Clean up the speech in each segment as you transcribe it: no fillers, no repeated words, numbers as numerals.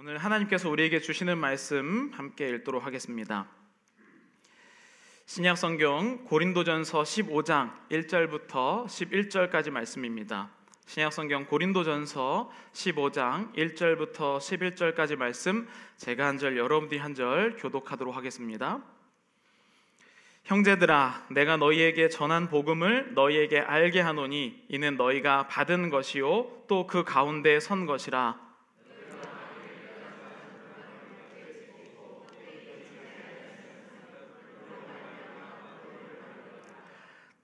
오늘 하나님께서 우리에게 주시는 말씀 함께 읽도록 하겠습니다. 신약 성경 고린도전서 15장 1절부터 11절까지 말씀입니다. 신약 성경 고린도전서 15장 1절부터 11절까지 말씀, 제가 한 절 여러분들이 한 절 교독하도록 하겠습니다. 형제들아, 내가 너희에게 전한 복음을 너희에게 알게 하노니 이는 너희가 받은 것이요 또 그 가운데 선 것이라.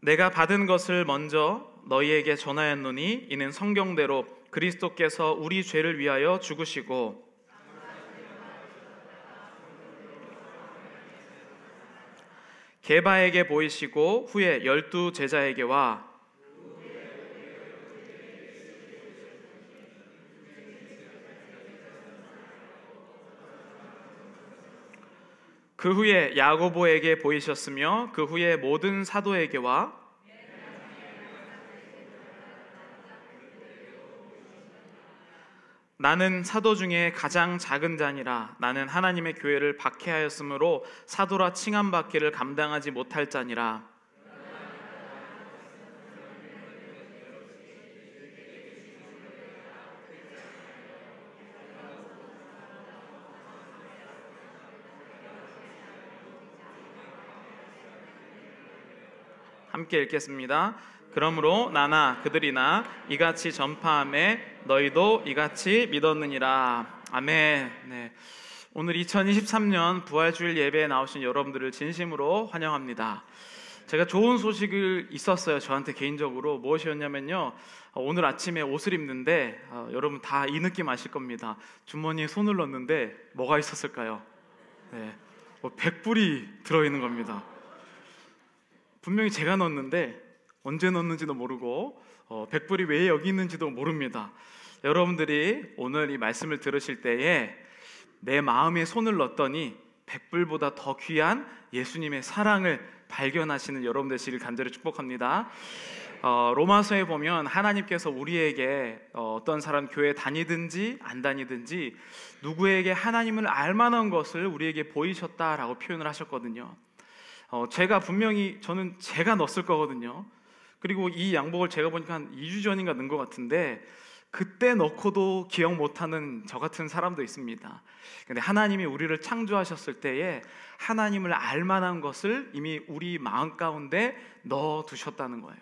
내가 받은 것을 먼저 너희에게 전하였노니 이는 성경대로 그리스도께서 우리 죄를 위하여 죽으시고 게바에게 보이시고 후에 12 제자에게와 그 후에 야고보에게 보이셨으며 그 후에 모든 사도에게와 나는 사도 중에 가장 작은 자니라. 나는 하나님의 교회를 박해하였으므로 사도라 칭함받기를 감당하지 못할 자니라. 함께 읽겠습니다. 그러므로 나나 그들이나 이같이 전파하매 너희도 이같이 믿었느니라. 아멘. 네. 오늘 2023년 부활주일 예배에 나오신 여러분들을 진심으로 환영합니다. 제가 좋은 소식이 있었어요. 저한테 개인적으로. 무엇이었냐면요, 오늘 아침에 옷을 입는데 여러분 다 이 느낌 아실 겁니다. 주머니에 손을 넣었는데 뭐가 있었을까요? 네. 100불이 들어있는 겁니다. 분명히 제가 넣었는데 언제 넣었는지도 모르고 100불이 왜 여기 있는지도 모릅니다. 여러분들이 오늘 이 말씀을 들으실 때에 내 마음에 손을 넣었더니 100불보다 더 귀한 예수님의 사랑을 발견하시는 여러분 되시길 간절히 축복합니다. 로마서에 보면 하나님께서 우리에게 어떤 사람 교회 다니든지 안 다니든지 누구에게 하나님을 알만한 것을 우리에게 보이셨다라고 표현을 하셨거든요. 저는 제가 넣었을 거거든요. 그리고 이 양복을 제가 보니까 한 2주 전인가 넣은 것 같은데 그때 넣고도 기억 못하는 저 같은 사람도 있습니다. 근데 하나님이 우리를 창조하셨을 때에 하나님을 알만한 것을 이미 우리 마음 가운데 넣어두셨다는 거예요.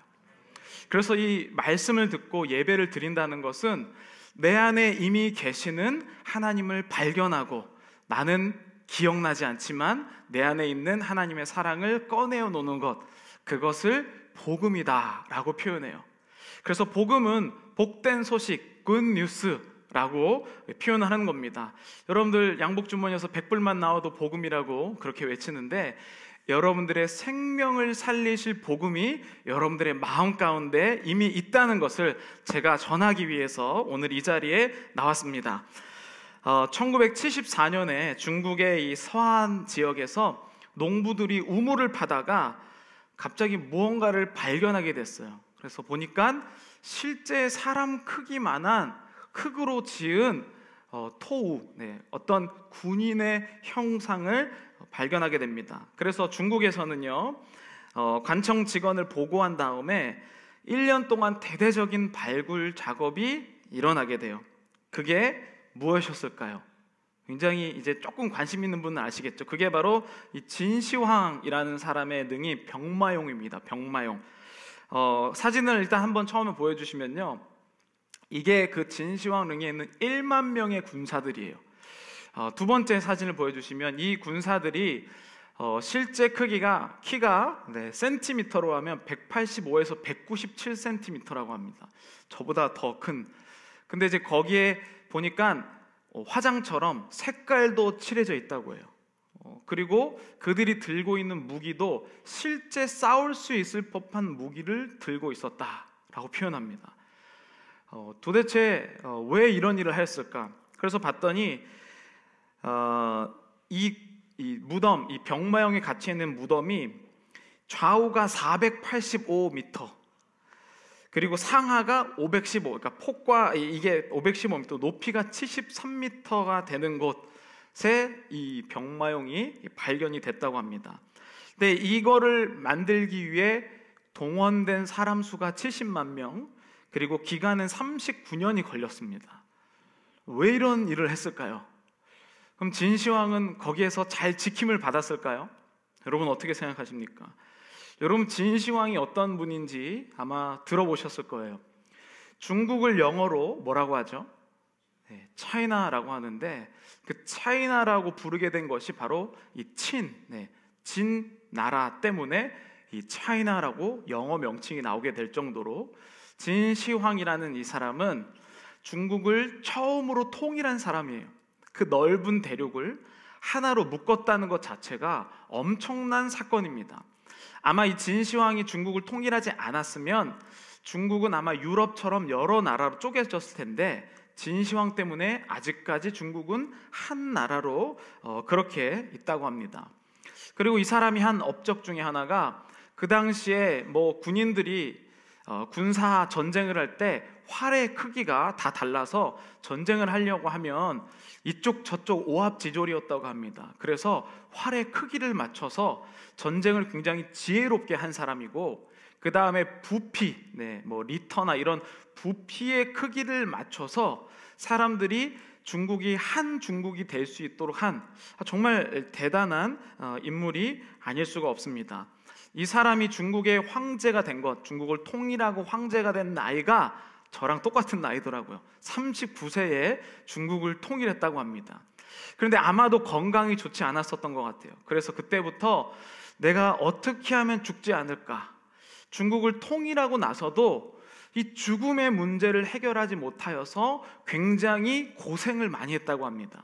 그래서 이 말씀을 듣고 예배를 드린다는 것은 내 안에 이미 계시는 하나님을 발견하고, 나는 기억나지 않지만 내 안에 있는 하나님의 사랑을 꺼내어 놓는 것, 그것을 복음이다 라고 표현해요. 그래서 복음은 복된 소식, 굿뉴스라고 표현하는 겁니다. 여러분들 양복 주머니에서 100불만 나와도 복음이라고 그렇게 외치는데, 여러분들의 생명을 살리실 복음이 여러분들의 마음 가운데 이미 있다는 것을 제가 전하기 위해서 오늘 이 자리에 나왔습니다. 1974년에 중국의 이 서안 지역에서 농부들이 우물을 파다가 갑자기 무언가를 발견하게 됐어요. 그래서 보니까 실제 사람 크기만한 흙으로 지은 토우, 어떤 군인의 형상을 발견하게 됩니다. 그래서 중국에서는요, 관청 직원을 보고한 다음에 1년 동안 대대적인 발굴 작업이 일어나게 돼요. 그게 무엇이었을까요? 굉장히 이제 조금 관심 있는 분은 아시겠죠. 그게 바로 이 진시황이라는 사람의 능이 병마용입니다. 병마용. 사진을 일단 한번 처음에 보여주시면요, 이게 그 진시황 릉에 있는 1만 명의 군사들이에요. 두 번째 사진을 보여주시면 이 군사들이 실제 키가 센티미터로 하면 185에서 197cm라고 합니다. 저보다 더 큰. 근데 이제 거기에 보니까 화장처럼 색깔도 칠해져 있다고 해요. 그리고 그들이 들고 있는 무기도 실제 싸울 수 있을 법한 무기를 들고 있었다라고 표현합니다. 도대체 왜 이런 일을 했을까? 그래서 봤더니 이 무덤, 이 병마용에 갇혀 있는 무덤이 좌우가 485m, 그리고 상하가 515, 그러니까 폭과 이게 515m, 높이가 73m가 되는 곳에 이 병마용이 발견이 됐다고 합니다. 근데 이거를 만들기 위해 동원된 사람 수가 70만 명, 그리고 기간은 39년이 걸렸습니다. 왜 이런 일을 했을까요? 그럼 진시황은 거기에서 잘 지킴을 받았을까요? 여러분 어떻게 생각하십니까? 여러분 진시황이 어떤 분인지 아마 들어보셨을 거예요. 중국을 영어로 뭐라고 하죠? 네, 차이나라고 하는데 그 차이나라고 부르게 된 것이 바로 이 진 나라 때문에 이 차이나라고 영어 명칭이 나오게 될 정도로 진시황이라는 이 사람은 중국을 처음으로 통일한 사람이에요. 그 넓은 대륙을 하나로 묶었다는 것 자체가 엄청난 사건입니다. 아마 이 진시황이 중국을 통일하지 않았으면 중국은 아마 유럽처럼 여러 나라로 쪼개졌을 텐데 진시황 때문에 아직까지 중국은 한 나라로 그렇게 있다고 합니다. 그리고 이 사람이 한 업적 중에 하나가 그 당시에 뭐 군인들이 군사 전쟁을 할 때 활의 크기가 다 달라서 전쟁을 하려고 하면 이쪽 저쪽 오합지졸이었다고 합니다. 그래서 활의 크기를 맞춰서 전쟁을 굉장히 지혜롭게 한 사람이고, 그 다음에 부피, 뭐 리터나 이런 부피의 크기를 맞춰서 사람들이 중국이 한 중국이 될 수 있도록 한 정말 대단한 인물이 아닐 수가 없습니다. 이 사람이 중국의 황제가 된 것, 중국을 통일하고 황제가 된 나이가 저랑 똑같은 나이더라고요. 39세에 중국을 통일했다고 합니다. 그런데 아마도 건강이 좋지 않았었던 것 같아요. 그래서 그때부터 내가 어떻게 하면 죽지 않을까, 중국을 통일하고 나서도 이 죽음의 문제를 해결하지 못하여서 굉장히 고생을 많이 했다고 합니다.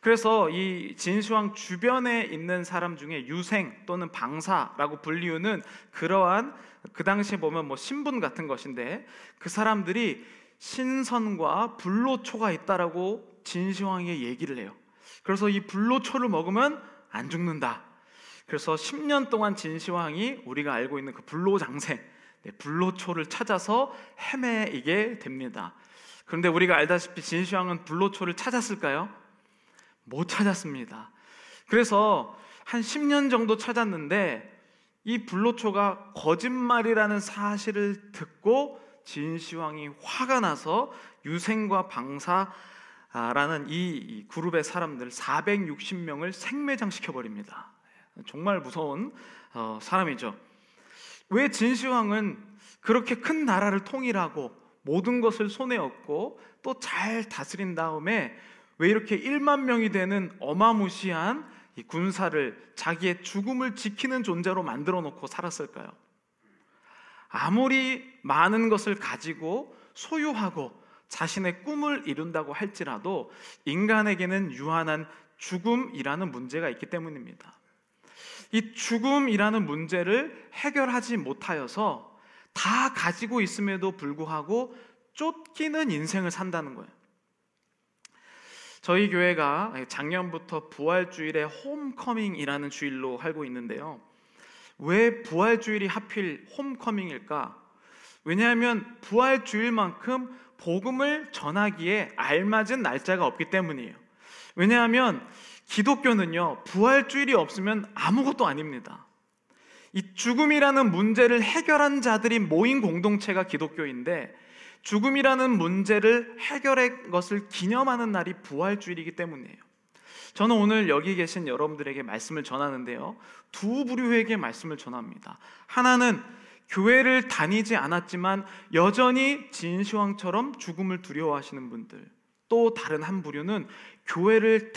그래서 이 진시황 주변에 있는 사람 중에 유생 또는 방사라고 불리우는 그러한, 그 당시에 보면 뭐 신분 같은 것인데, 그 사람들이 신선과 불로초가 있다라고 진시황에게 얘기를 해요. 그래서 이 불로초를 먹으면 안 죽는다. 그래서 10년 동안 진시황이 우리가 알고 있는 그 불로장생, 불로초를 찾아서 헤매이게 됩니다. 그런데 우리가 알다시피 진시황은 불로초를 찾았을까요? 못 찾았습니다. 그래서 한 10년 정도 찾았는데 이 불로초가 거짓말이라는 사실을 듣고 진시황이 화가 나서 유생과 방사라는 이 그룹의 사람들 460명을 생매장시켜버립니다. 정말 무서운 사람이죠. 왜 진시황은 그렇게 큰 나라를 통일하고 모든 것을 손에 얻고 또 잘 다스린 다음에 왜 이렇게 1만 명이 되는 어마무시한 이 군사를 자기의 죽음을 지키는 존재로 만들어 놓고 살았을까요? 아무리 많은 것을 가지고 소유하고 자신의 꿈을 이룬다고 할지라도 인간에게는 유한한 죽음이라는 문제가 있기 때문입니다. 이 죽음이라는 문제를 해결하지 못하여서 다 가지고 있음에도 불구하고 쫓기는 인생을 산다는 거예요. 저희 교회가 작년부터 부활주일의 홈커밍이라는 주일로 알고 있는데요. 왜 부활주일이 하필 홈커밍일까? 왜냐하면 부활주일만큼 복음을 전하기에 알맞은 날짜가 없기 때문이에요. 왜냐하면 기독교는요, 부활주일이 없으면 아무것도 아닙니다. 이 죽음이라는 문제를 해결한 자들이 모인 공동체가 기독교인데, 죽음이라는 문제를 해결한 것을 기념하는 날이 부활주일이기 때문이에요. 저는 오늘 여기 계신 여러분들에게 말씀을 전하는데요, 두 부류에게 말씀을 전합니다. 하나는 교회를 다니지 않았지만 여전히 진시황처럼 죽음을 두려워하시는 분들, 또 다른 한 부류는 교회를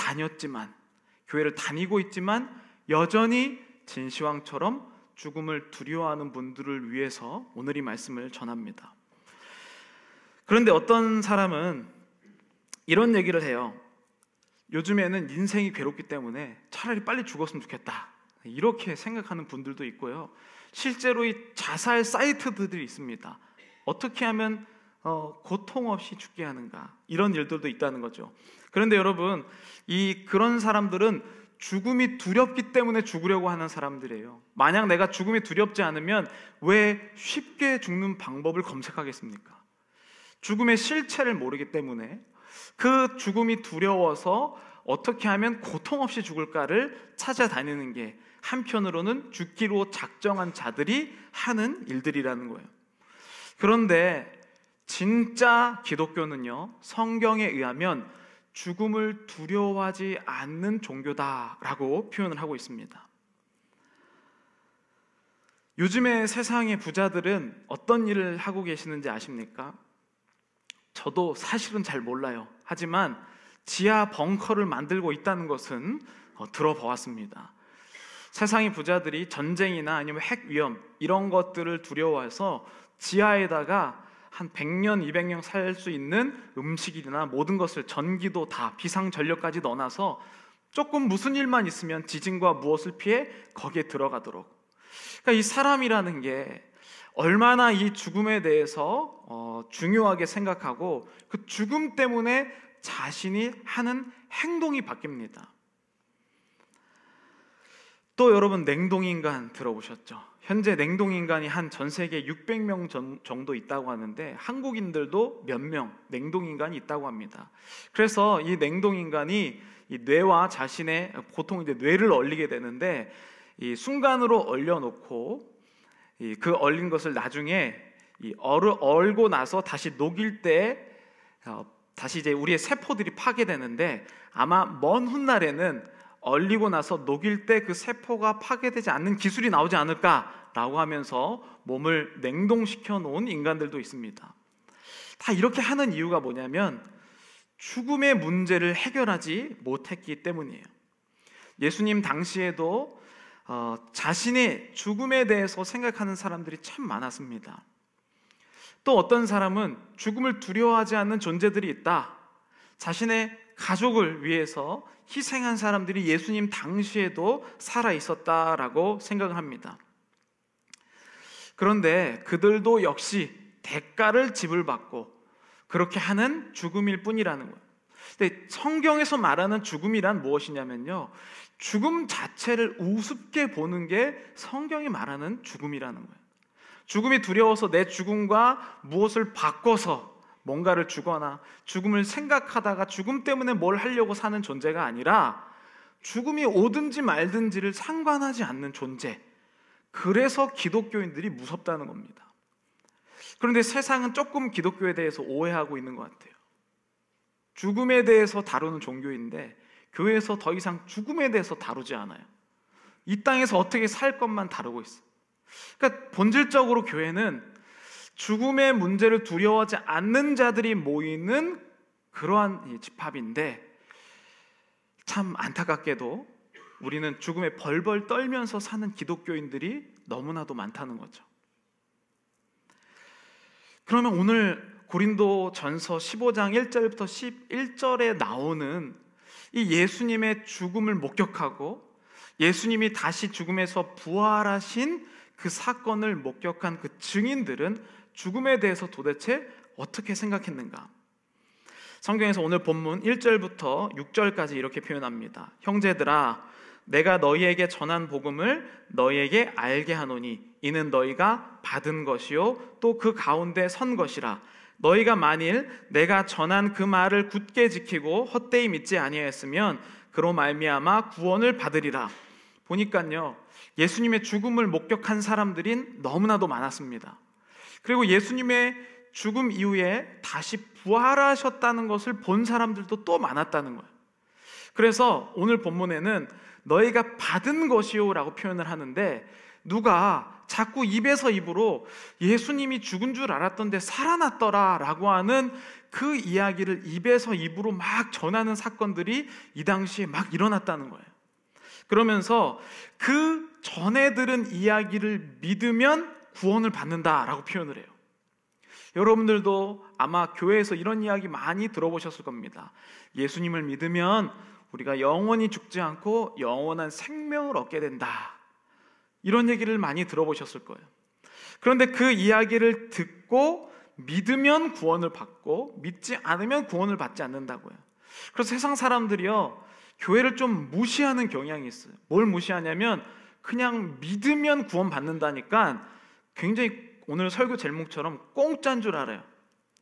다니고 있지만 여전히 진시황처럼 죽음을 두려워하는 분들을 위해서 오늘 이 말씀을 전합니다. 그런데 어떤 사람은 이런 얘기를 해요. 요즘에는 인생이 괴롭기 때문에 차라리 빨리 죽었으면 좋겠다, 이렇게 생각하는 분들도 있고요. 실제로 이 자살 사이트들이 있습니다. 어떻게 하면 고통 없이 죽게 하는가, 이런 일들도 있다는 거죠. 그런데 여러분, 그런 사람들은 죽음이 두렵기 때문에 죽으려고 하는 사람들이에요. 만약 내가 죽음이 두렵지 않으면 왜 쉽게 죽는 방법을 검색하겠습니까? 죽음의 실체를 모르기 때문에 그 죽음이 두려워서 어떻게 하면 고통 없이 죽을까를 찾아다니는 게 한편으로는 죽기로 작정한 자들이 하는 일들이라는 거예요. 그런데 진짜 기독교는요, 성경에 의하면 죽음을 두려워하지 않는 종교다라고 표현을 하고 있습니다. 요즘에 세상의 부자들은 어떤 일을 하고 계시는지 아십니까? 저도 사실은 잘 몰라요. 하지만 지하 벙커를 만들고 있다는 것은 들어보았습니다. 세상의 부자들이 전쟁이나 아니면 핵 위험 이런 것들을 두려워해서 지하에다가 한 100년, 200년 살 수 있는 음식이나 모든 것을, 전기도 다, 비상전력까지 넣어놔서 조금 무슨 일만 있으면 지진과 무엇을 피해 거기에 들어가도록. 그러니까 이 사람이라는 게 얼마나 이 죽음에 대해서 중요하게 생각하고 그 죽음 때문에 자신이 하는 행동이 바뀝니다. 또 여러분, 냉동인간 들어보셨죠? 현재 냉동인간이 한 전 세계 600명 정도 있다고 하는데 한국인들도 몇 명 냉동인간이 있다고 합니다. 그래서 이 냉동인간이 이 뇌와 자신의, 보통 이제 뇌를 얼리게 되는데, 이 순간으로 얼려놓고 그 얼린 것을 나중에 얼고 나서 다시 녹일 때 다시 이제 우리의 세포들이 파괴되는데, 아마 먼 훗날에는 얼리고 나서 녹일 때 그 세포가 파괴되지 않는 기술이 나오지 않을까라고 하면서 몸을 냉동시켜 놓은 인간들도 있습니다. 다 이렇게 하는 이유가 뭐냐면 죽음의 문제를 해결하지 못했기 때문이에요. 예수님 당시에도 자신의 죽음에 대해서 생각하는 사람들이 참 많았습니다. 또 어떤 사람은 죽음을 두려워하지 않는 존재들이 있다. 자신의 가족을 위해서 희생한 사람들이 예수님 당시에도 살아 있었다라고 생각을 합니다. 그런데 그들도 역시 대가를 지불받고 그렇게 하는 죽음일 뿐이라는 거예요. 근데 성경에서 말하는 죽음이란 무엇이냐면요, 죽음 자체를 우습게 보는 게 성경이 말하는 죽음이라는 거예요. 죽음이 두려워서 내 죽음과 무엇을 바꿔서 뭔가를 주거나 죽음을 생각하다가 죽음 때문에 뭘 하려고 사는 존재가 아니라 죽음이 오든지 말든지를 상관하지 않는 존재. 그래서 기독교인들이 무섭다는 겁니다. 그런데 세상은 조금 기독교에 대해서 오해하고 있는 것 같아요. 죽음에 대해서 다루는 종교인데 교회에서 더 이상 죽음에 대해서 다루지 않아요. 이 땅에서 어떻게 살 것만 다루고 있어요. 그러니까 본질적으로 교회는 죽음의 문제를 두려워하지 않는 자들이 모이는 그러한 집합인데, 참 안타깝게도 우리는 죽음에 벌벌 떨면서 사는 기독교인들이 너무나도 많다는 거죠. 그러면 오늘 고린도전서 15장 1절부터 11절에 나오는 이 예수님의 죽음을 목격하고 예수님이 다시 죽음에서 부활하신 그 사건을 목격한 그 증인들은 죽음에 대해서 도대체 어떻게 생각했는가? 성경에서 오늘 본문 1절부터 6절까지 이렇게 표현합니다. 형제들아, 내가 너희에게 전한 복음을 너희에게 알게 하노니 이는 너희가 받은 것이요 또 그 가운데 선 것이라. 너희가 만일 내가 전한 그 말을 굳게 지키고 헛되이 믿지 아니하였으면 그로 말미암아 구원을 받으리라. 보니까요, 예수님의 죽음을 목격한 사람들이 너무나도 많았습니다. 그리고 예수님의 죽음 이후에 다시 부활하셨다는 것을 본 사람들도 또 많았다는 거예요. 그래서 오늘 본문에는 너희가 받은 것이요 라고 표현을 하는데, 누가 자꾸 입에서 입으로 예수님이 죽은 줄 알았던데 살아났더라 라고 하는 그 이야기를 입에서 입으로 막 전하는 사건들이 이 당시에 막 일어났다는 거예요. 그러면서 그 전에 들은 이야기를 믿으면 구원을 받는다라고 표현을 해요. 여러분들도 아마 교회에서 이런 이야기 많이 들어보셨을 겁니다. 예수님을 믿으면 우리가 영원히 죽지 않고 영원한 생명을 얻게 된다. 이런 얘기를 많이 들어보셨을 거예요. 그런데 그 이야기를 듣고 믿으면 구원을 받고 믿지 않으면 구원을 받지 않는다고요. 그래서 세상 사람들이요, 교회를 좀 무시하는 경향이 있어요. 뭘 무시하냐면 그냥 믿으면 구원받는다니까 굉장히 오늘 설교 제목처럼 공짜인 줄 알아요.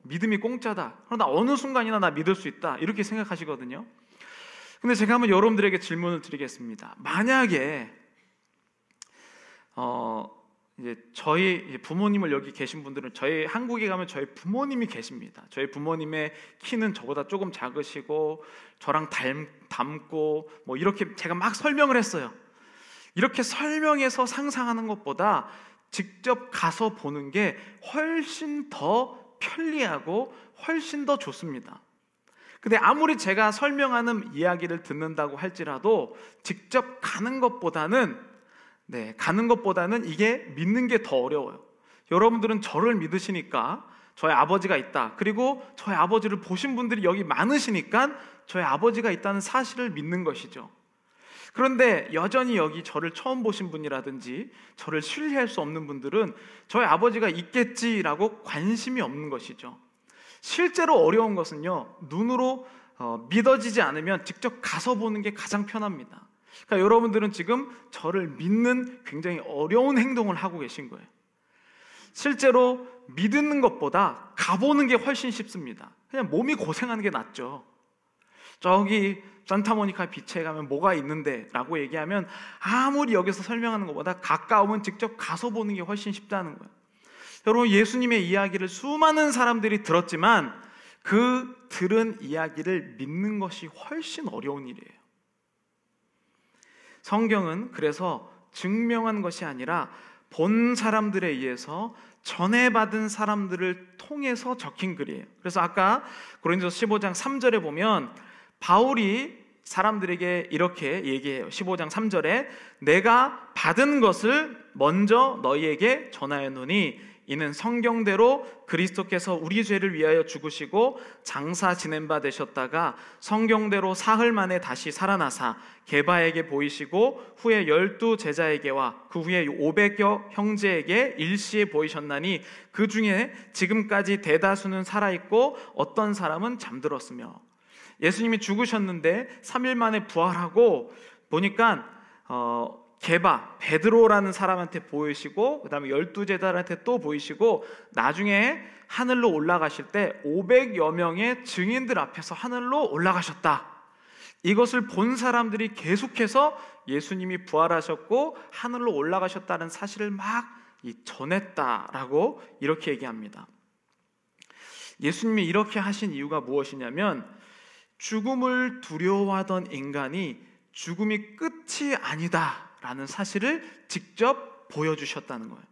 믿음이 공짜다. 그러나 어느 순간이나 나 믿을 수 있다. 이렇게 생각하시거든요. 근데 제가 한번 여러분들에게 질문을 드리겠습니다. 만약에 이제 저희 부모님을 여기 계신 분들은 저희 한국에 가면 저희 부모님이 계십니다. 저희 부모님의 키는 저보다 조금 작으시고 저랑 닮고 뭐 이렇게 제가 막 설명을 했어요. 이렇게 설명해서 상상하는 것보다 직접 가서 보는 게 훨씬 더 편리하고 훨씬 더 좋습니다. 근데 아무리 제가 설명하는 이야기를 듣는다고 할지라도 직접 가는 것보다는 이게 믿는 게 더 어려워요. 여러분들은 저를 믿으시니까 저희 아버지가 있다. 그리고 저희 아버지를 보신 분들이 여기 많으시니까 저희 아버지가 있다는 사실을 믿는 것이죠. 그런데 여전히 여기 저를 처음 보신 분이라든지 저를 신뢰할 수 없는 분들은 저희 아버지가 있겠지라고 관심이 없는 것이죠. 실제로 어려운 것은요, 눈으로 믿어지지 않으면 직접 가서 보는 게 가장 편합니다. 그러니까 여러분들은 지금 저를 믿는 굉장히 어려운 행동을 하고 계신 거예요. 실제로 믿는 것보다 가보는 게 훨씬 쉽습니다. 그냥 몸이 고생하는 게 낫죠. 저기 산타모니카 비치에 가면 뭐가 있는데 라고 얘기하면 아무리 여기서 설명하는 것보다 가까우면 직접 가서 보는 게 훨씬 쉽다는 거예요. 여러분, 예수님의 이야기를 수많은 사람들이 들었지만 그 들은 이야기를 믿는 것이 훨씬 어려운 일이에요. 성경은 그래서 증명한 것이 아니라 본 사람들에 의해서 전해받은 사람들을 통해서 적힌 글이에요. 그래서 아까 고린도서 15장 3절에 보면 바울이 사람들에게 이렇게 얘기해요. 15장 3절에 내가 받은 것을 먼저 너희에게 전하였노니 이는 성경대로 그리스도께서 우리 죄를 위하여 죽으시고 장사 지낸 바 되셨다가 성경대로 사흘 만에 다시 살아나사 게바에게 보이시고 후에 12 제자에게와 그 후에 500여 형제에게 일시에 보이셨나니 그 중에 지금까지 대다수는 살아있고 어떤 사람은 잠들었으며. 예수님이 죽으셨는데 3일 만에 부활하고 보니까 게바, 베드로라는 사람한테 보이시고 그 다음에 12제자한테 또 보이시고 나중에 하늘로 올라가실 때 500여 명의 증인들 앞에서 하늘로 올라가셨다. 이것을 본 사람들이 계속해서 예수님이 부활하셨고 하늘로 올라가셨다는 사실을 막 전했다라고 이렇게 얘기합니다. 예수님이 이렇게 하신 이유가 무엇이냐면 죽음을 두려워하던 인간이 죽음이 끝이 아니다라는 사실을 직접 보여주셨다는 거예요.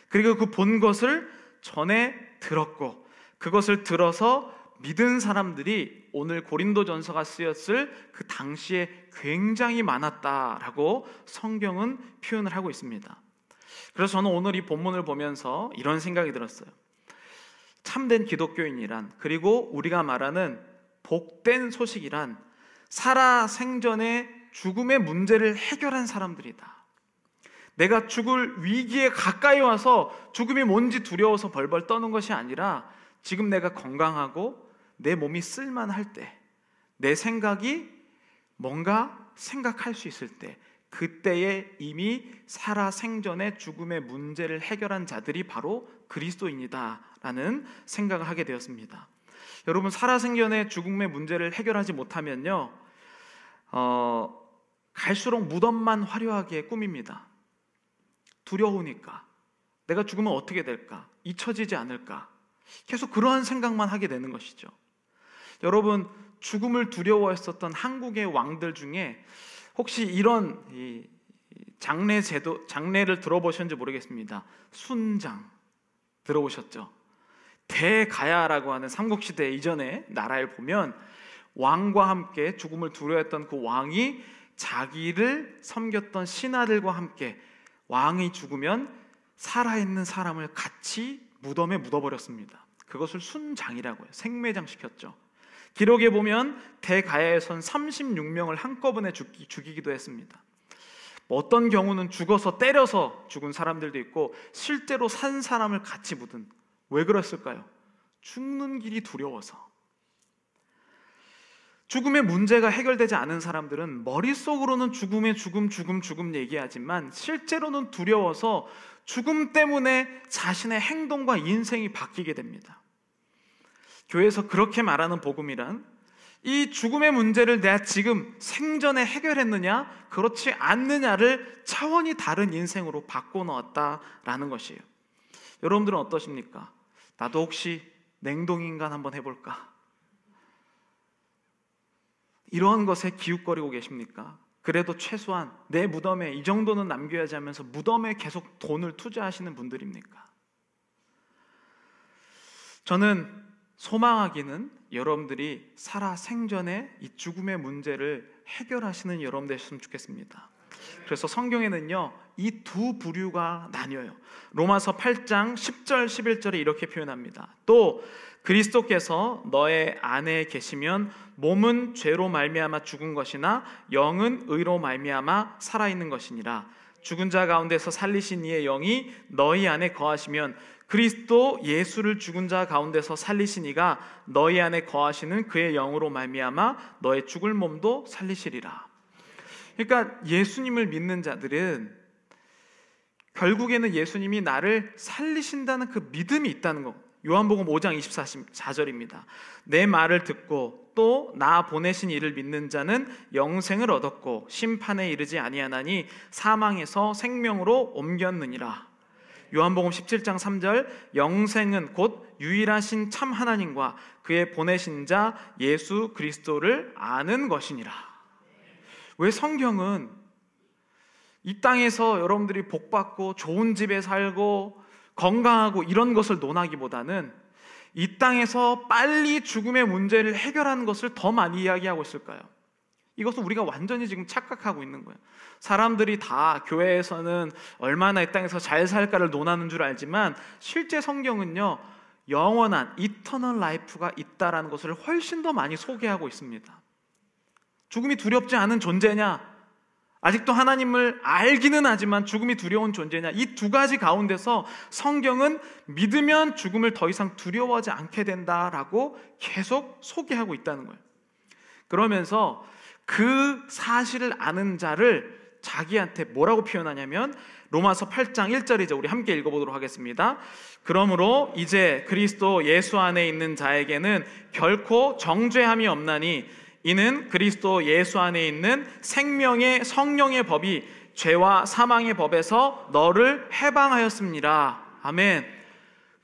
그리고 그 본 것을 전해 들었고 그것을 들어서 믿은 사람들이 오늘 고린도전서가 쓰였을 그 당시에 굉장히 많았다라고 성경은 표현을 하고 있습니다. 그래서 저는 오늘 이 본문을 보면서 이런 생각이 들었어요. 참된 기독교인이란, 그리고 우리가 말하는 복된 소식이란 살아생전에 죽음의 문제를 해결한 사람들이다. 내가 죽을 위기에 가까이 와서 죽음이 뭔지 두려워서 벌벌 떠는 것이 아니라 지금 내가 건강하고 내 몸이 쓸만할 때, 내 생각이 뭔가 생각할 수 있을 때, 그때에 이미 살아생전에 죽음의 문제를 해결한 자들이 바로 그리스도인이다라는 생각을 하게 되었습니다. 여러분, 살아생전에 죽음의 문제를 해결하지 못하면요, 갈수록 무덤만 화려하게 꾸밉니다. 두려우니까, 내가 죽으면 어떻게 될까? 잊혀지지 않을까? 계속 그러한 생각만 하게 되는 것이죠. 여러분, 죽음을 두려워했었던 한국의 왕들 중에 혹시 이런 장례를 들어보셨는지 모르겠습니다. 순장 들어보셨죠? 대가야라고 하는 삼국시대 이전의 나라에 보면 왕과 함께 죽음을 두려워했던 그 왕이 자기를 섬겼던 신하들과 함께 왕이 죽으면 살아있는 사람을 같이 무덤에 묻어버렸습니다. 그것을 순장이라고 해요. 생매장 시켰죠. 기록에 보면 대가야에선 36명을 한꺼번에 죽이기도 했습니다. 어떤 경우는 죽어서 때려서 죽은 사람들도 있고 실제로 산 사람을 같이 묻은. 왜 그랬을까요? 죽는 길이 두려워서. 죽음의 문제가 해결되지 않은 사람들은 머릿속으로는 죽음의 죽음 얘기하지만 실제로는 두려워서 죽음 때문에 자신의 행동과 인생이 바뀌게 됩니다. 교회에서 그렇게 말하는 복음이란 이 죽음의 문제를 내가 지금 생전에 해결했느냐 그렇지 않느냐를 차원이 다른 인생으로 바꿔놓았다라는 것이에요. 여러분들은 어떠십니까? 나도 혹시 냉동인간 한번 해볼까? 이러한 것에 기웃거리고 계십니까? 그래도 최소한 내 무덤에 이 정도는 남겨야지 하면서 무덤에 계속 돈을 투자하시는 분들입니까? 저는 소망하기는 여러분들이 살아 생전에 이 죽음의 문제를 해결하시는 여러분 되셨으면 좋겠습니다. 그래서 성경에는요 이 두 부류가 나뉘어요. 로마서 8장 10절 11절에 이렇게 표현합니다. 또 그리스도께서 너의 안에 계시면 몸은 죄로 말미암아 죽은 것이나 영은 의로 말미암아 살아있는 것이니라. 죽은 자 가운데서 살리신 이의 영이 너희 안에 거하시면 그리스도 예수를 죽은 자 가운데서 살리신 이가 너희 안에 거하시는 그의 영으로 말미암아 너의 죽을 몸도 살리시리라. 그러니까 예수님을 믿는 자들은 결국에는 예수님이 나를 살리신다는 그 믿음이 있다는 거. 요한복음 5장 24절입니다. 내 말을 듣고 또 나 보내신 이를 믿는 자는 영생을 얻었고 심판에 이르지 아니하나니 사망에서 생명으로 옮겼느니라. 요한복음 17장 3절 영생은 곧 유일하신 참 하나님과 그의 보내신 자 예수 그리스도를 아는 것이니라. 왜 성경은 이 땅에서 여러분들이 복받고 좋은 집에 살고 건강하고 이런 것을 논하기보다는 이 땅에서 빨리 죽음의 문제를 해결하는 것을 더 많이 이야기하고 있을까요? 이것은 우리가 완전히 지금 착각하고 있는 거예요. 사람들이 다 교회에서는 얼마나 이 땅에서 잘 살까를 논하는 줄 알지만 실제 성경은요 영원한 이터널 라이프가 있다라는 것을 훨씬 더 많이 소개하고 있습니다. 죽음이 두렵지 않은 존재냐, 아직도 하나님을 알기는 하지만 죽음이 두려운 존재냐, 이 두 가지 가운데서 성경은 믿으면 죽음을 더 이상 두려워하지 않게 된다라고 계속 소개하고 있다는 거예요. 그러면서 그 사실을 아는 자를 자기한테 뭐라고 표현하냐면 로마서 8장 1절이죠. 우리 함께 읽어보도록 하겠습니다. 그러므로 이제 그리스도 예수 안에 있는 자에게는 결코 정죄함이 없나니 이는 그리스도 예수 안에 있는 생명의 성령의 법이 죄와 사망의 법에서 너를 해방하였습니다. 아멘.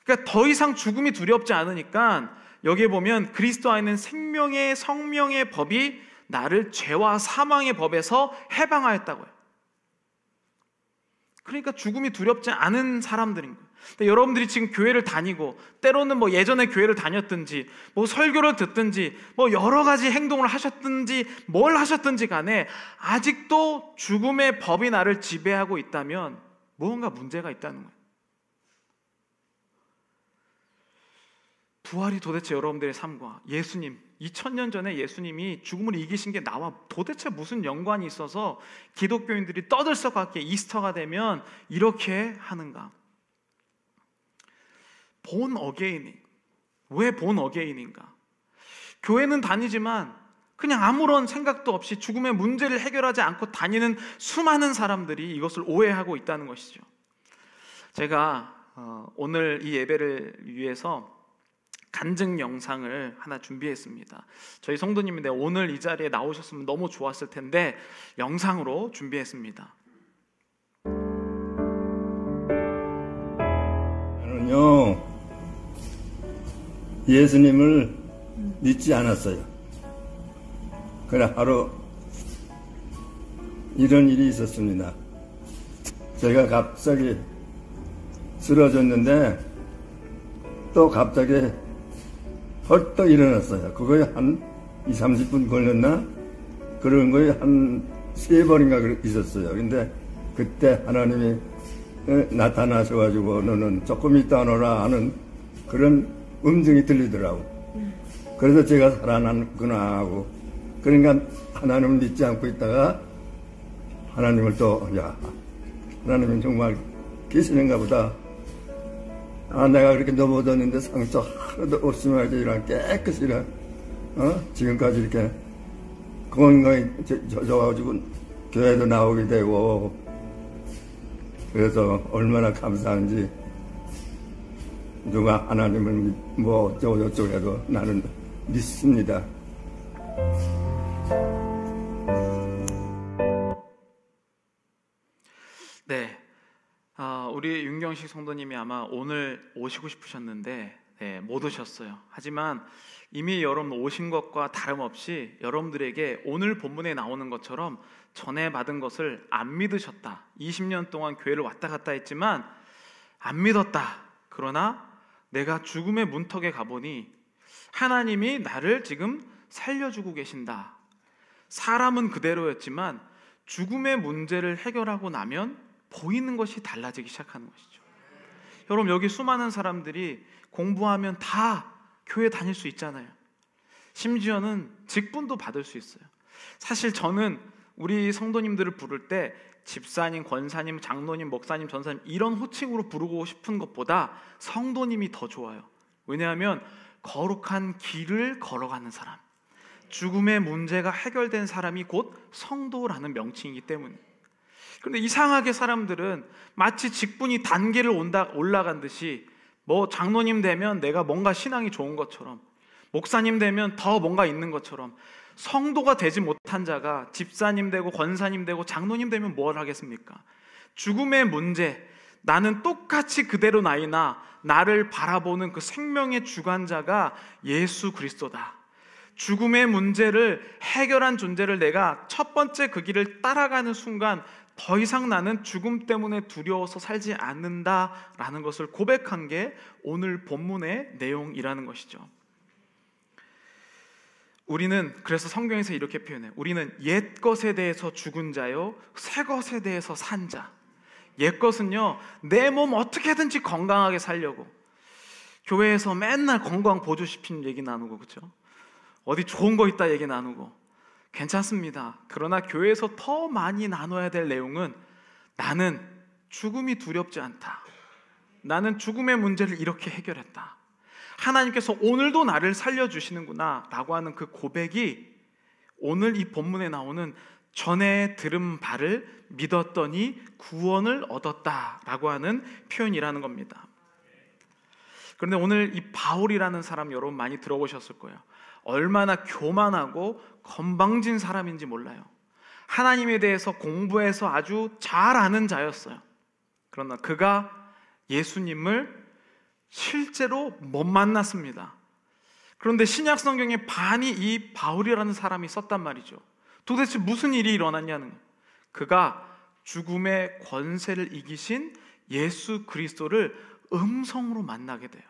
그러니까 더 이상 죽음이 두렵지 않으니까 여기에 보면 그리스도 안에 있는 생명의 성령의 법이 나를 죄와 사망의 법에서 해방하였다고요. 그러니까 죽음이 두렵지 않은 사람들인 거예요. 근데 여러분들이 지금 교회를 다니고 때로는 뭐 예전에 교회를 다녔든지 뭐 설교를 듣든지 뭐 여러 가지 행동을 하셨든지 뭘 하셨든지 간에 아직도 죽음의 법이 나를 지배하고 있다면 무언가 문제가 있다는 거예요. 부활이 도대체 여러분들의 삶과 예수님 2000년 전에 예수님이 죽음을 이기신 게 나와 도대체 무슨 연관이 있어서 기독교인들이 떠들썩하게 이스터가 되면 이렇게 하는가? 본 어게인이 왜 본 어게인인가? 교회는 다니지만 그냥 아무런 생각도 없이 죽음의 문제를 해결하지 않고 다니는 수많은 사람들이 이것을 오해하고 있다는 것이죠. 제가 오늘 이 예배를 위해서 간증 영상을 하나 준비했습니다. 저희 성도님인데 오늘 이 자리에 나오셨으면 너무 좋았을 텐데 영상으로 준비했습니다. 저는요 예수님을 믿지 않았어요. 그러나 하루 이런 일이 있었습니다. 제가 갑자기 쓰러졌는데 또 갑자기 헐떡 일어났어요. 그거에 한 20-30분 걸렸나? 그런 거에 한 3번인가 있었어요. 근데 그때 하나님이 나타나셔가지고 너는 조금 있다 오너라 하는 그런 음성이 들리더라고. 그래서 제가 살아났구나 하고, 그러니까 하나님을 믿지 않고 있다가 하나님을 또, 야, 하나님은 정말 계시는가 보다. 아, 내가 그렇게 넘어졌는데 상처 하나도 없으면 이런 깨끗이 지금까지 이렇게 건강이 져가지고 교회도 나오게 되고, 그래서 얼마나 감사한지. 누가 하나님을 뭐 어쩌고 해도 나는 믿습니다. 네, 우리 윤경식 성도님이 아마 오늘 오시고 싶으셨는데 못 오셨어요. 하지만 이미 여러분 오신 것과 다름없이 여러분들에게 오늘 본문에 나오는 것처럼 전에 받은 것을 안 믿으셨다. 20년 동안 교회를 왔다 갔다 했지만 안 믿었다. 그러나 내가 죽음의 문턱에 가보니 하나님이 나를 지금 살려주고 계신다. 사람은 그대로였지만 죽음의 문제를 해결하고 나면 보이는 것이 달라지기 시작하는 것이죠. 여러분, 여기 수많은 사람들이 공부하면 다 교회 다닐 수 있잖아요. 심지어는 직분도 받을 수 있어요. 사실 저는 우리 성도님들을 부를 때 집사님, 권사님, 장로님, 목사님, 전사님 이런 호칭으로 부르고 싶은 것보다 성도님이 더 좋아요. 왜냐하면 거룩한 길을 걸어가는 사람, 죽음의 문제가 해결된 사람이 곧 성도라는 명칭이기 때문에. 그런데 이상하게 사람들은 마치 직분이 단계를 올라간 듯이 뭐 장로님 되면 내가 뭔가 신앙이 좋은 것처럼, 목사님 되면 더 뭔가 있는 것처럼, 성도가 되지 못한 자가 집사님 되고 권사님 되고 장로님 되면 뭘 하겠습니까? 죽음의 문제, 나는 똑같이 그대로 나이나 나를 바라보는 그 생명의 주관자가 예수 그리스도다. 죽음의 문제를 해결한 존재를 내가 첫 번째 그 길을 따라가는 순간 더 이상 나는 죽음 때문에 두려워서 살지 않는다라는 것을 고백한 게 오늘 본문의 내용이라는 것이죠. 우리는 그래서 성경에서 이렇게 표현해요. 우리는 옛 것에 대해서 죽은 자요, 새 것에 대해서 산 자. 옛 것은요, 내 몸 어떻게든지 건강하게 살려고 교회에서 맨날 건강 보조시킨 얘기 나누고, 그렇죠? 어디 좋은 거 있다 얘기 나누고 괜찮습니다. 그러나 교회에서 더 많이 나눠야 될 내용은 나는 죽음이 두렵지 않다. 나는 죽음의 문제를 이렇게 해결했다. 하나님께서 오늘도 나를 살려주시는구나 라고 하는 그 고백이 오늘 이 본문에 나오는 전에 들은 바를 믿었더니 구원을 얻었다 라고 하는 표현이라는 겁니다. 그런데 오늘 이 바울이라는 사람 여러분 많이 들어보셨을 거예요. 얼마나 교만하고 건방진 사람인지 몰라요. 하나님에 대해서 공부해서 아주 잘 아는 자였어요. 그러나 그가 예수님을 실제로 못 만났습니다. 그런데 신약 성경에 반이 이 바울이라는 사람이 썼단 말이죠. 도대체 무슨 일이 일어났냐는 거예요. 그가 죽음의 권세를 이기신 예수 그리스도를 음성으로 만나게 돼요.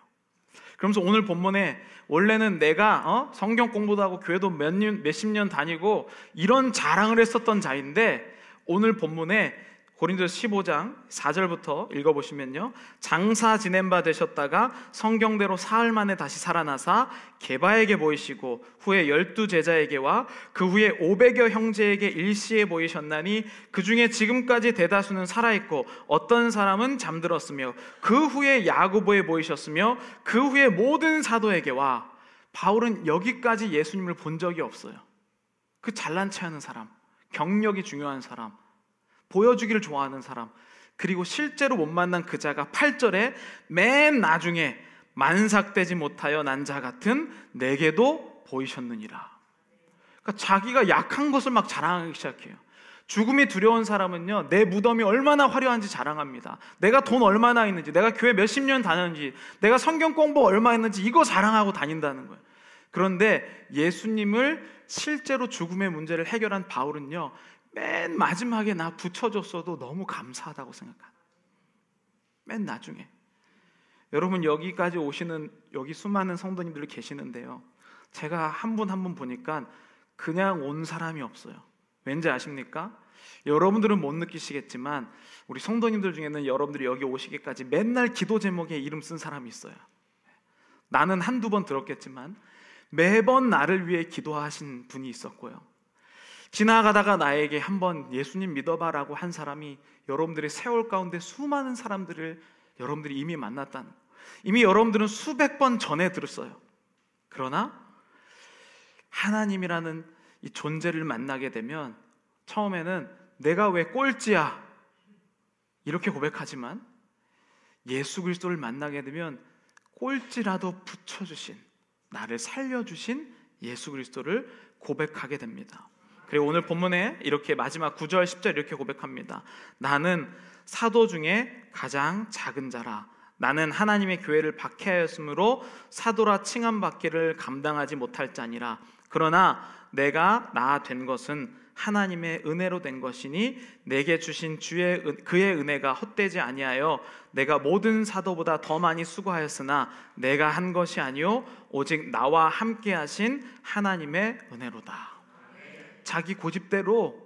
그러면서 오늘 본문에 원래는 내가 성경 공부도 하고 교회도 몇십 년 다니고 이런 자랑을 했었던 자인데, 오늘 본문에 고린도서 15장 4절부터 읽어보시면요, 장사 지낸 바 되셨다가 성경대로 사흘 만에 다시 살아나사 게바에게 보이시고 후에 12 제자에게와 그 후에 500여 형제에게 일시에 보이셨나니 그 중에 지금까지 대다수는 살아있고 어떤 사람은 잠들었으며 그 후에 야고보에 보이셨으며 그 후에 모든 사도에게와. 바울은 여기까지 예수님을 본 적이 없어요. 그 잘난 체하는 사람, 경력이 중요한 사람, 보여주기를 좋아하는 사람, 그리고 실제로 못 만난 그 자가 8절에 맨 나중에 만삭되지 못하여 난 자 같은 내게도 보이셨느니라. 그러니까 자기가 약한 것을 막 자랑하기 시작해요. 죽음이 두려운 사람은요, 내 무덤이 얼마나 화려한지 자랑합니다. 내가 돈 얼마나 있는지, 내가 교회 몇십 년 다녔는지, 내가 성경 공부 얼마 했는지 이거 자랑하고 다닌다는 거예요. 그런데 예수님을 실제로 죽음의 문제를 해결한 바울은요, 맨 마지막에 나 붙여줬어도 너무 감사하다고 생각합니다. 맨 나중에. 여러분, 여기까지 오시는 여기 수많은 성도님들이 계시는데요, 제가 한 분 한 분 보니까 그냥 온 사람이 없어요. 왠지 아십니까? 여러분들은 못 느끼시겠지만 우리 성도님들 중에는 여러분들이 여기 오시기까지 맨날 기도 제목에 이름 쓴 사람이 있어요. 나는 한두 번 들었겠지만 매번 나를 위해 기도하신 분이 있었고요, 지나가다가 나에게 한번 예수님 믿어봐라고 한 사람이 여러분들의 세월 가운데 수많은 사람들을 여러분들이 이미 만났다는, 이미 여러분들은 수백 번 전에 들었어요. 그러나 하나님이라는 이 존재를 만나게 되면 처음에는 내가 왜 꼴찌야 이렇게 고백하지만 예수 그리스도를 만나게 되면 꼴찌라도 붙여주신, 나를 살려주신 예수 그리스도를 고백하게 됩니다. 그리고 오늘 본문에 이렇게 마지막 9절 10절 이렇게 고백합니다. 나는 사도 중에 가장 작은 자라. 나는 하나님의 교회를 박해하였으므로 사도라 칭함받기를 감당하지 못할 자니라. 그러나 내가 나 된 것은 하나님의 은혜로 된 것이니 내게 주신 그의 은혜가 헛되지 아니하여 내가 모든 사도보다 더 많이 수고하였으나 내가 한 것이 아니요 오직 나와 함께 하신 하나님의 은혜로다. 자기 고집대로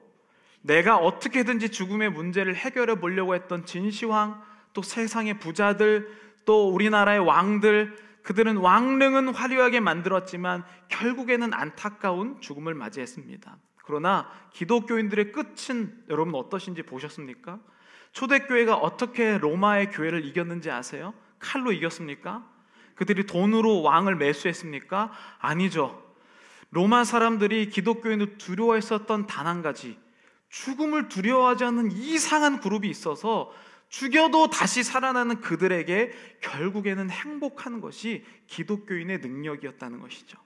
내가 어떻게든지 죽음의 문제를 해결해 보려고 했던 진시황, 또 세상의 부자들, 또 우리나라의 왕들, 그들은 왕릉은 화려하게 만들었지만 결국에는 안타까운 죽음을 맞이했습니다. 그러나 기독교인들의 끝은 여러분 어떠신지 보셨습니까? 초대교회가 어떻게 로마의 교회를 이겼는지 아세요? 칼로 이겼습니까? 그들이 돈으로 왕을 매수했습니까? 아니죠. 로마 사람들이 기독교인을 두려워했었던 단 한 가지, 죽음을 두려워하지 않는 이상한 그룹이 있어서 죽여도 다시 살아나는 그들에게 결국에는 행복한 것이 기독교인의 능력이었다는 것이죠.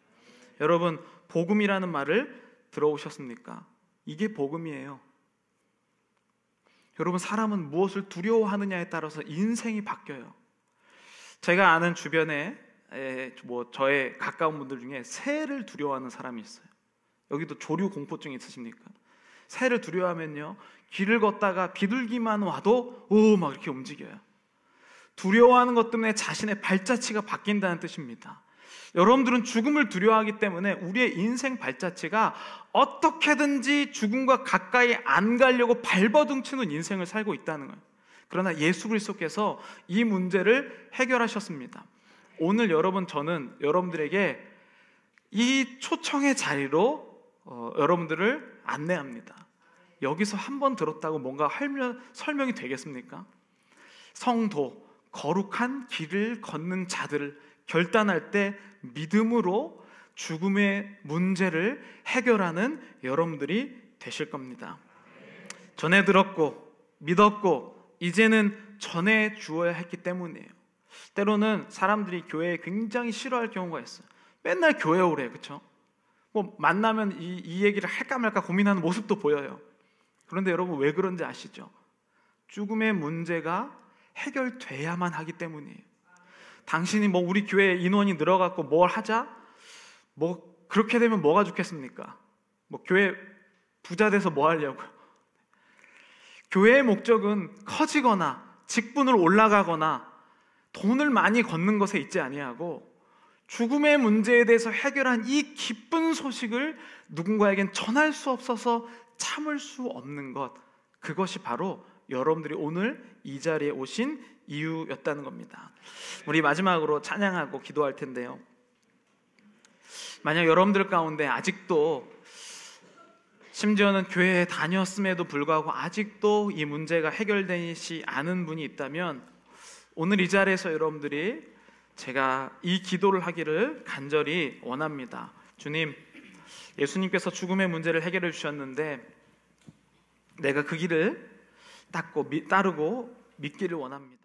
여러분, 복음이라는 말을 들어오셨습니까? 이게 복음이에요. 여러분, 사람은 무엇을 두려워하느냐에 따라서 인생이 바뀌어요. 제가 아는 주변에 저의 가까운 분들 중에 새를 두려워하는 사람이 있어요. 여기도 조류 공포증 있으십니까? 새를 두려워하면요, 길을 걷다가 비둘기만 와도 막 이렇게 움직여요. 두려워하는 것 때문에 자신의 발자취가 바뀐다는 뜻입니다. 여러분들은 죽음을 두려워하기 때문에 우리의 인생 발자취가 어떻게든지 죽음과 가까이 안 가려고 발버둥치는 인생을 살고 있다는 거예요. 그러나 예수 그리스도께서 이 문제를 해결하셨습니다. 오늘 저는 여러분들에게 이 초청의 자리로 여러분들을 안내합니다. 여기서 한 번 들었다고 뭔가 설명이 되겠습니까? 성도, 거룩한 길을 걷는 자들을 결단할 때 믿음으로 죽음의 문제를 해결하는 여러분들이 되실 겁니다. 전해 들었고 믿었고 이제는 전해 주어야 했기 때문이에요. 때로는 사람들이 교회에 굉장히 싫어할 경우가 있어요. 맨날 교회 오래, 그렇죠? 뭐 만나면 이 얘기를 할까 말까 고민하는 모습도 보여요. 그런데 여러분, 왜 그런지 아시죠? 죽음의 문제가 해결돼야만 하기 때문이에요. 당신이 우리 교회 인원이 늘어갖고 뭘 하자? 그렇게 되면 뭐가 좋겠습니까? 교회 부자 돼서 뭐 하려고요? 교회의 목적은 커지거나 직분을 올라가거나 돈을 많이 걷는 것에 있지 아니하고 죽음의 문제에 대해서 해결한 이 기쁜 소식을 누군가에겐 전할 수 없어서 참을 수 없는 것, 그것이 바로 여러분들이 오늘 이 자리에 오신 이유였다는 겁니다. 우리 마지막으로 찬양하고 기도할 텐데요, 만약 여러분들 가운데 아직도, 심지어는 교회에 다녔음에도 불구하고 아직도 이 문제가 해결되지 않은 분이 있다면 오늘 이 자리에서 여러분들이 제가 이 기도를 하기를 간절히 원합니다. 주님, 예수님께서 죽음의 문제를 해결해 주셨는데 내가 그 길을 따르고 믿기를 원합니다.